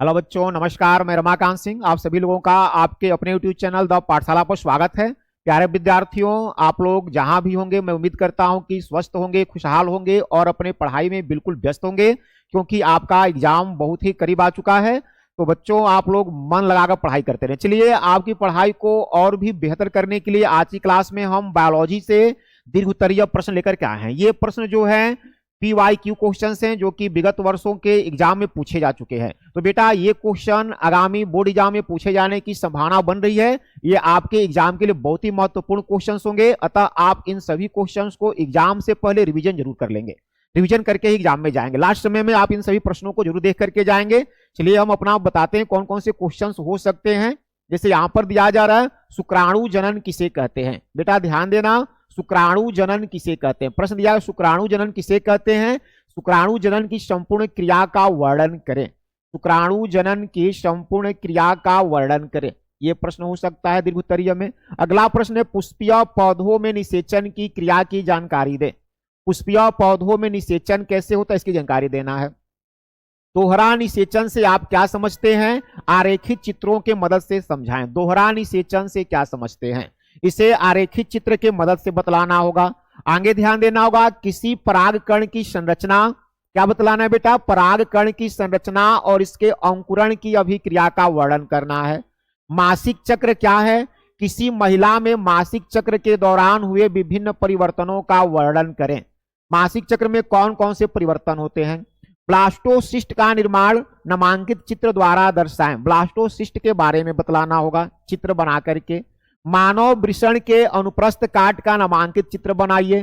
Hello बच्चों, नमस्कार। मैं रमाकांत सिंह आप सभी लोगों का आपके अपने यूट्यूब चैनल द पाठशाला पर स्वागत है। प्यारे विद्यार्थियों, आप लोग जहां भी होंगे मैं उम्मीद करता हूं कि स्वस्थ होंगे, खुशहाल होंगे और अपने पढ़ाई में बिल्कुल व्यस्त होंगे, क्योंकि आपका एग्जाम बहुत ही करीब आ चुका है। तो बच्चों, आप लोग मन लगाकर पढ़ाई करते रहे। चलिए, आपकी पढ़ाई को और भी बेहतर करने के लिए आज की क्लास में हम बायोलॉजी से दीर्घ उत्तरीय प्रश्न लेकर के आए हैं। ये प्रश्न जो है PYQ क्वेश्चंस हैं, जो कि विगत वर्षों के एग्जाम में पूछे जा चुके हैं। तो बेटा, ये क्वेश्चन आगामी बोर्ड एग्जाम में पूछे जाने की संभावना बन रही है। ये आपके एग्जाम के लिए बहुत ही महत्वपूर्ण क्वेश्चंस होंगे, अतः आप इन सभी क्वेश्चंस को एग्जाम से पहले रिवीजन जरूर कर लेंगे। रिवीजन करके ही एग्जाम में जाएंगे। लास्ट समय में आप इन सभी प्रश्नों को जरूर देख करके जाएंगे। चलिए, हम अपना बताते हैं कौन कौन से क्वेश्चंस हो सकते हैं। जैसे यहां पर दिया जा रहा है, शुक्राणु जनन किसे कहते हैं। बेटा ध्यान देना, शुक्राणु जनन किसे कहते हैं। प्रश्न दिया है, शुक्राणु जनन किसे कहते हैं। शुक्राणु जनन की संपूर्ण क्रिया का वर्णन करें। शुक्राणु जनन की संपूर्ण क्रिया का वर्णन करें। यह प्रश्न हो सकता है दीर्घ उत्तरीय में। अगला प्रश्न है, पुष्पीय पौधों में निषेचन की क्रिया की जानकारी दे। पुष्पीय पौधों में निषेचन कैसे होता है, इसकी जानकारी देना है। दोहरा निषेचन से आप क्या समझते हैं, आरेखित चित्रों के मदद से समझाएं। दोहरा निषेचन से क्या समझते हैं, इसे आरेखित चित्र के मदद से बतलाना होगा। आगे ध्यान देना होगा, किसी परागकण की संरचना, क्या बतलाना है बेटा, परागकण की संरचना और इसके अंकुरण की अभिक्रिया का वर्णन करना है। मासिक चक्र क्या है, किसी महिला में मासिक चक्र के दौरान हुए विभिन्न परिवर्तनों का वर्णन करें। मासिक चक्र में कौन कौन से परिवर्तन होते हैं। ब्लास्टोसिस्ट का निर्माण नामांकित चित्र द्वारा दर्शाएं। ब्लास्टोसिस्ट के बारे में बतलाना होगा चित्र बना करके। मानव वृषण के अनुप्रस्थ काट का नामांकित चित्र बनाइए।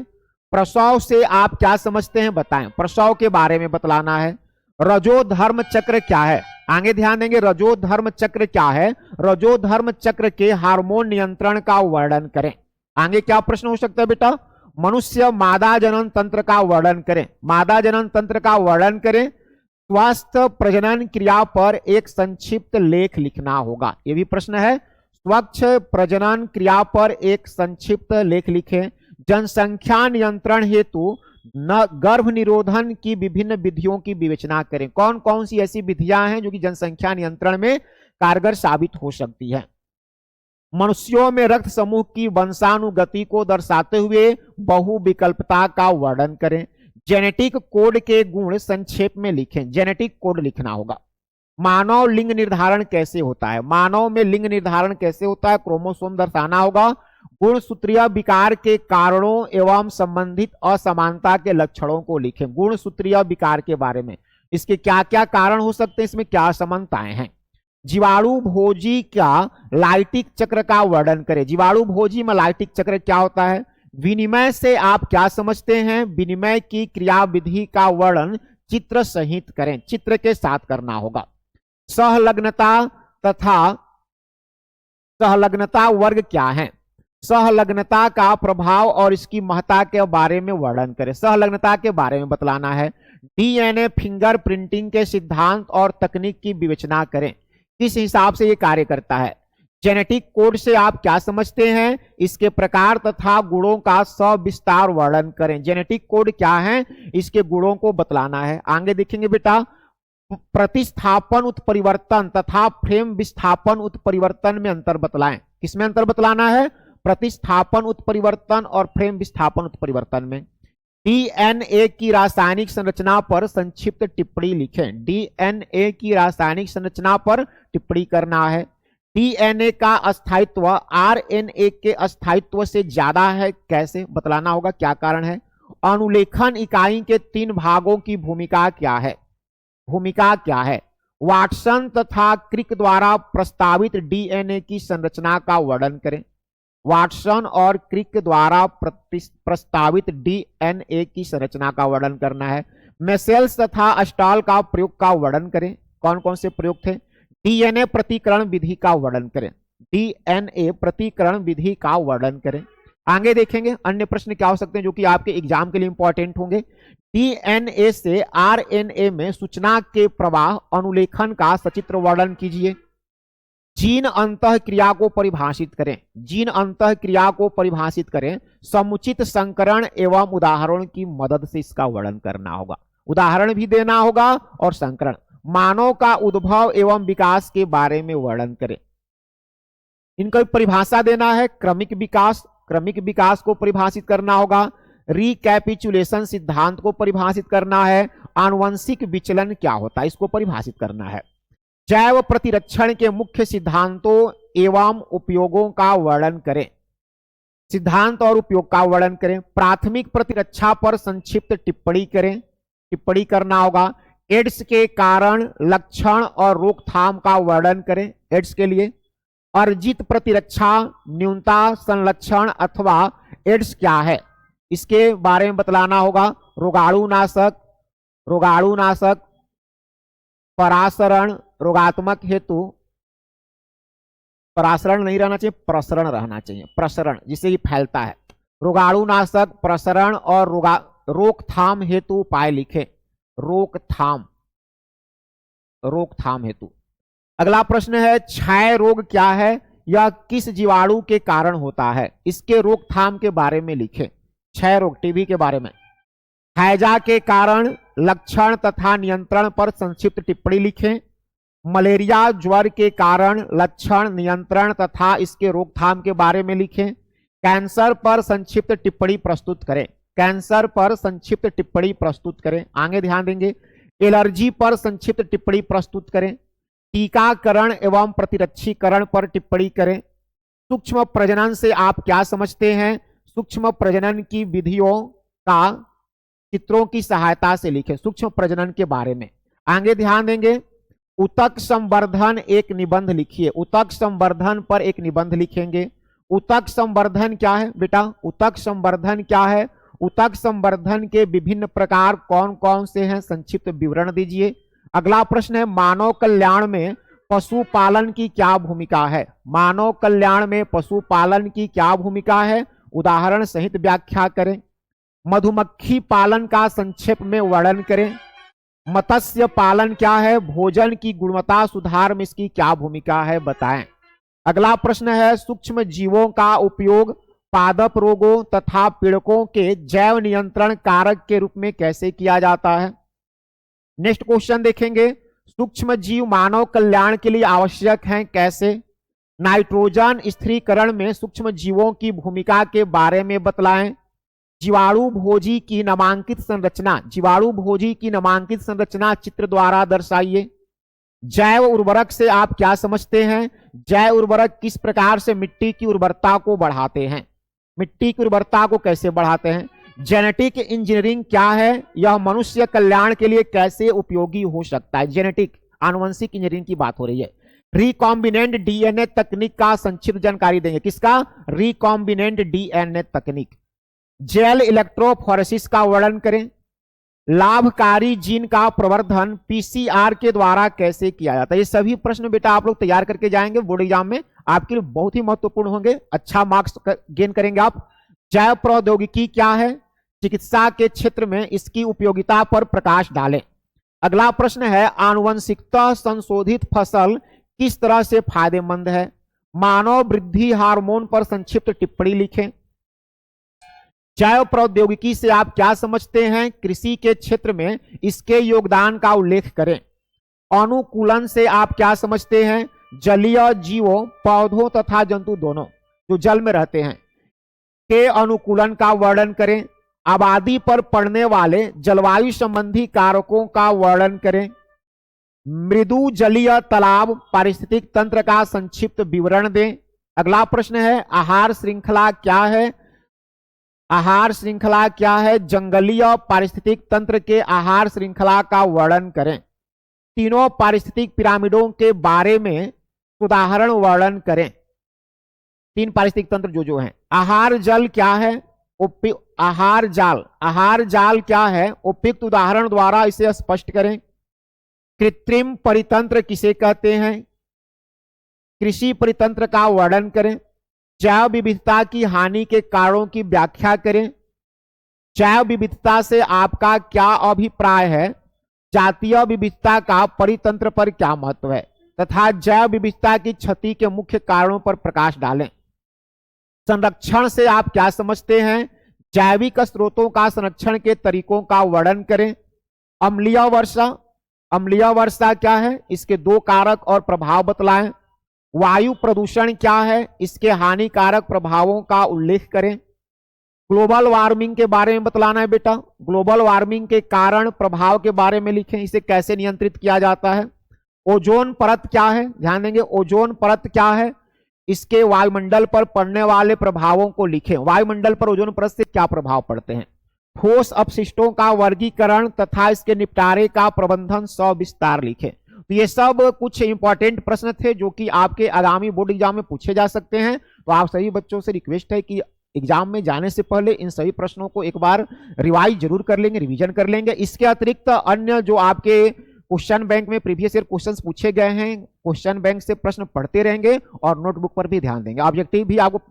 प्रसव से आप क्या समझते हैं बताएं, प्रसव के बारे में बतलाना है। रजोधर्म चक्र क्या है, आगे ध्यान देंगे, रजोधर्म चक्र क्या है। रजोधर्म चक्र के हार्मोन नियंत्रण का वर्णन करें। आगे क्या प्रश्न हो सकता है बेटा, मनुष्य मादा जनन तंत्र का वर्णन करें। मादा जनन तंत्र का वर्णन करें। स्वस्थ प्रजनन क्रिया पर एक संक्षिप्त लेख लिखना होगा। यह भी प्रश्न है, स्वच्छ प्रजनन क्रिया पर एक संक्षिप्त लेख लिखें। जनसंख्या नियंत्रण हेतु न गर्भ निरोधन की विभिन्न विधियों की विवेचना करें। कौन कौन सी ऐसी विधियां हैं जो कि जनसंख्या नियंत्रण में कारगर साबित हो सकती है। मनुष्यों में रक्त समूह की वंशानुगति को दर्शाते हुए बहुविकल्पता का वर्णन करें। जेनेटिक कोड के गुण संक्षेप में लिखें। जेनेटिक कोड लिखना होगा। मानव लिंग निर्धारण कैसे होता है, मानव में लिंग निर्धारण कैसे होता है, क्रोमोसोम दर्शाना होगा। गुणसूत्रीय विकार के कारणों एवं संबंधित असमानता के लक्षणों को लिखें। गुणसूत्रीय विकार के बारे में, इसके क्या क्या कारण हो सकते हैं, इसमें क्या असमानताएं हैं। जीवाणु भोजी का लाइटिक चक्र का वर्णन करें। जीवाणु भोजी में लाइटिक चक्र क्या होता है। विनिमय से आप क्या समझते हैं, विनिमय की क्रियाविधि का वर्णन चित्र सहित करें। चित्र के साथ करना होगा। सहलग्नता तथा सहलग्नता वर्ग क्या है। सहलग्नता का प्रभाव और इसकी महत्ता के बारे में वर्णन करें। सहलग्नता के बारे में बतलाना है। डीएनए फिंगर प्रिंटिंग के सिद्धांत और तकनीक की विवेचना करें, किस हिसाब से यह कार्य करता है। जेनेटिक कोड से आप क्या समझते हैं, इसके प्रकार तथा गुणों का सविस्तार वर्णन करें। जेनेटिक कोड क्या है, इसके गुणों को बतलाना है। आगे देखेंगे बेटा, प्रतिस्थापन उत्परिवर्तन तथा फ्रेम विस्थापन उत्परिवर्तन में अंतर बतलाएं। किसमें अंतर बतलाना है, प्रतिस्थापन उत्परिवर्तन और फ्रेम विस्थापन उत्परिवर्तन में। डीएनए की रासायनिक संरचना पर संक्षिप्त टिप्पणी लिखें। डीएनए की रासायनिक संरचना पर टिप्पणी करना है। डीएनए का अस्थायित्व आरएनए के अस्थायित्व से ज्यादा है, कैसे बतलाना होगा, क्या कारण है। अनुलेखन इकाई के 3 भागों की भूमिका क्या है, भूमिका क्या है। वाटसन तथा क्रिक द्वारा प्रस्तावित डीएनए की संरचना का वर्णन करें। वाटसन और क्रिक द्वारा प्रस्तावित डीएनए की संरचना का वर्णन करना है। मेसेल्स तथा अस्टाल का प्रयोग का वर्णन करें। कौन कौन से प्रयोग थे। डीएनए प्रतिकरण विधि का वर्णन करें। डीएनए प्रतिकरण विधि का वर्णन करें। आगे देखेंगे अन्य प्रश्न क्या हो सकते हैं जो कि आपके एग्जाम के लिए इंपॉर्टेंट होंगे। डीएनए से आरएनए में सूचना के प्रवाह अनुलेखन का सचित्र वर्णन कीजिए। जीन अंतः क्रिया को परिभाषित करें। जीन अंतः क्रिया को परिभाषित करें। समुचित संकरण एवं उदाहरण की मदद से इसका वर्णन करना होगा। उदाहरण भी देना होगा और संकरण। मानव का उद्भव एवं विकास के बारे में वर्णन करें। इनका परिभाषा देना है। क्रमिक विकास को परिभाषित करना होगा। रिकैपिचुलेशन सिद्धांत को परिभाषित करना है। आनुवंशिक विचलन क्या होता है इसको परिभाषित करना है। जैव प्रतिरक्षण के मुख्य सिद्धांतों एवं उपयोगों का वर्णन करें। सिद्धांत और उपयोग का वर्णन करें। प्राथमिक प्रतिरक्षा पर संक्षिप्त टिप्पणी करें। टिप्पणी करना होगा। एड्स के कारण, लक्षण और रोकथाम का वर्णन करें। एड्स के लिए अर्जित प्रतिरक्षा, न्यूनता, संलक्षण अथवा एड्स क्या है इसके बारे में बतलाना होगा। रोगाणुनाशक, परासरण, रोगात्मक हेतु, परासरण नहीं रहना चाहिए, प्रसरण रहना चाहिए, प्रसरण जिससे ये फैलता है। रोगाणुनाशक, प्रसरण और रोकथाम हेतु उपाय लिखें। रोकथाम हेतु। अगला प्रश्न है क्षय रोग क्या है, यह किस जीवाणु के कारण होता है, इसके रोकथाम के बारे में लिखें। क्षय रोग टीबी के बारे में। हैजा के कारण, लक्षण तथा नियंत्रण पर संक्षिप्त टिप्पणी लिखें। मलेरिया ज्वर के कारण, लक्षण, नियंत्रण तथा इसके रोकथाम के बारे में लिखें। कैंसर पर संक्षिप्त टिप्पणी प्रस्तुत करें। कैंसर पर संक्षिप्त टिप्पणी प्रस्तुत करें। आगे ध्यान देंगे। एलर्जी पर संक्षिप्त टिप्पणी प्रस्तुत करें। टीकाकरण एवं प्रतिरक्षीकरण पर टिप्पणी करें। सूक्ष्म प्रजनन से आप क्या समझते हैं, सूक्ष्म प्रजनन की विधियों का चित्रों की सहायता से लिखें। सूक्ष्म प्रजनन के बारे में आगे ध्यान देंगे। ऊतक संवर्धन एक निबंध लिखिए। ऊतक संवर्धन पर एक निबंध लिखेंगे। ऊतक संवर्धन क्या है बेटा, ऊतक संवर्धन क्या है, ऊतक संवर्धन के विभिन्न प्रकार कौन कौन से हैं, संक्षिप्त विवरण दीजिए। अगला प्रश्न है मानव कल्याण में पशुपालन की क्या भूमिका है। मानव कल्याण में पशुपालन की क्या भूमिका है, उदाहरण सहित व्याख्या करें। मधुमक्खी पालन का संक्षेप में वर्णन करें। मत्स्य पालन क्या है, भोजन की गुणवत्ता सुधार में इसकी क्या भूमिका है बताएं। अगला प्रश्न है सूक्ष्म जीवों का उपयोग पादप रोगों तथा पीड़कों के जैव नियंत्रण कारक के रूप में कैसे किया जाता है। नेक्स्ट क्वेश्चन देखेंगे। सूक्ष्म जीव मानव कल्याण के लिए आवश्यक हैं, कैसे। नाइट्रोजन स्थिरीकरण में सूक्ष्म जीवों की भूमिका के बारे में बतलाएं। जीवाणु भोजी की नामांकित संरचना, जीवाणु भोजी की नामांकित संरचना चित्र द्वारा दर्शाइए। जैव उर्वरक से आप क्या समझते हैं, जैव उर्वरक किस प्रकार से मिट्टी की उर्वरता को बढ़ाते हैं, मिट्टी की उर्वरता को कैसे बढ़ाते हैं। जेनेटिक इंजीनियरिंग क्या है, यह मनुष्य कल्याण के लिए कैसे उपयोगी हो सकता है। जेनेटिक आनुवंशिक इंजीनियरिंग की बात हो रही है। रिकॉम्बिनेंट डीएनए तकनीक का संक्षिप्त जानकारी देंगे। किसका, रिकॉम्बिनेंट डीएनए तकनीक। जेल इलेक्ट्रोफोरेसिस का वर्णन करें। लाभकारी जीन का प्रवर्धन पीसीआर के द्वारा कैसे किया जाता है। ये सभी प्रश्न बेटा आप लोग तैयार करके जाएंगे, बोर्ड एग्जाम में आपके लिए बहुत ही महत्वपूर्ण होंगे, अच्छा मार्क्स गेन करेंगे आप। जैव प्रौद्योगिकी क्या है, चिकित्सा के क्षेत्र में इसकी उपयोगिता पर प्रकाश डालें। अगला प्रश्न है आनुवंशिकता संशोधित फसल किस तरह से फायदेमंद है। मानव वृद्धि हार्मोन पर संक्षिप्त टिप्पणी लिखें। जैव प्रौद्योगिकी से आप क्या समझते हैं, कृषि के क्षेत्र में इसके योगदान का उल्लेख करें। अनुकूलन से आप क्या समझते हैं, जलीय जीवों, पौधों तथा जंतु दोनों जो जल में रहते हैं के अनुकूलन का वर्णन करें। आबादी पर पड़ने वाले जलवायु संबंधी कारकों का वर्णन करें। मृदु जलीय तालाब पारिस्थितिक तंत्र का संक्षिप्त विवरण दें। अगला प्रश्न है आहार श्रृंखला क्या है। आहार श्रृंखला क्या है, जंगलीय पारिस्थितिक तंत्र के आहार श्रृंखला का वर्णन करें। तीनों पारिस्थितिक पिरामिडों के बारे में उदाहरण वर्णन करें। तीन पारिस्थितिक तंत्र जो हैं। आहार जल क्या है, आहार जाल क्या है, उपयुक्त उदाहरण द्वारा इसे स्पष्ट करें। कृत्रिम परितंत्र किसे कहते हैं, कृषि परितंत्र का वर्णन करें। जैव विविधता की हानि के कारणों की व्याख्या करें। जैव विविधता से आपका क्या अभिप्राय है, जातीय विविधता का परितंत्र पर क्या महत्व है तथा जैव विविधता की क्षति के मुख्य कारणों पर प्रकाश डालें। संरक्षण से आप क्या समझते हैं, जैविक स्रोतों का संरक्षण के तरीकों का वर्णन करें। अम्लीय वर्षा, अम्लीय वर्षा क्या है, इसके दो कारक और प्रभाव बतलाएं। वायु प्रदूषण क्या है, इसके हानिकारक प्रभावों का उल्लेख करें। ग्लोबल वार्मिंग के बारे में बतलाना है बेटा, ग्लोबल वार्मिंग के कारण प्रभाव के बारे में लिखें, इसे कैसे नियंत्रित किया जाता है। ओजोन परत क्या है, ध्यान देंगे, ओजोन परत क्या है, इसके वायुमंडल पर पड़ने वाले प्रभावों को लिखें। वायुमंडल पर ओजोन परत से क्या प्रभाव पड़ते हैं। ठोस अपशिष्टों का वर्गीकरण तथा इसके निपटारे का प्रबंधन सविस्तार लिखें। तो ये सब कुछ इंपॉर्टेंट प्रश्न थे जो कि आपके आगामी बोर्ड एग्जाम में पूछे जा सकते हैं। तो आप सभी बच्चों से रिक्वेस्ट है कि एग्जाम में जाने से पहले इन सभी प्रश्नों को एक बार रिवाइज जरूर कर लेंगे, रिवीजन कर लेंगे। इसके अतिरिक्त अन्य जो आपके क्वेश्चन बैंक में प्रीवियस ईयर क्वेश्चंस पूछे गए हैं, क्वेश्चन बैंक से प्रश्न पढ़ते रहेंगे और नोटबुक पर भी ध्यान देंगे। ऑब्जेक्टिव भी आपको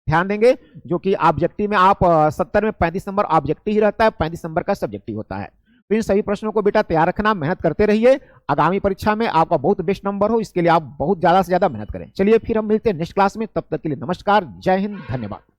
ध्यान देंगे, जो कि ऑब्जेक्टिव में आप 70 में 35 नंबर ऑब्जेक्टिव ही रहता है, 35 नंबर का सब्जेक्टिव होता है। तो इन सभी प्रश्नों को बेटा तैयार रखना, मेहनत करते रहिए, आगामी परीक्षा में आपका बहुत बेस्ट नंबर हो, इसके लिए आप बहुत ज्यादा से ज्यादा मेहनत करें। चलिए फिर हम मिलते हैं नेक्स्ट क्लास में, तब तक के लिए नमस्कार, जय हिंद, धन्यवाद।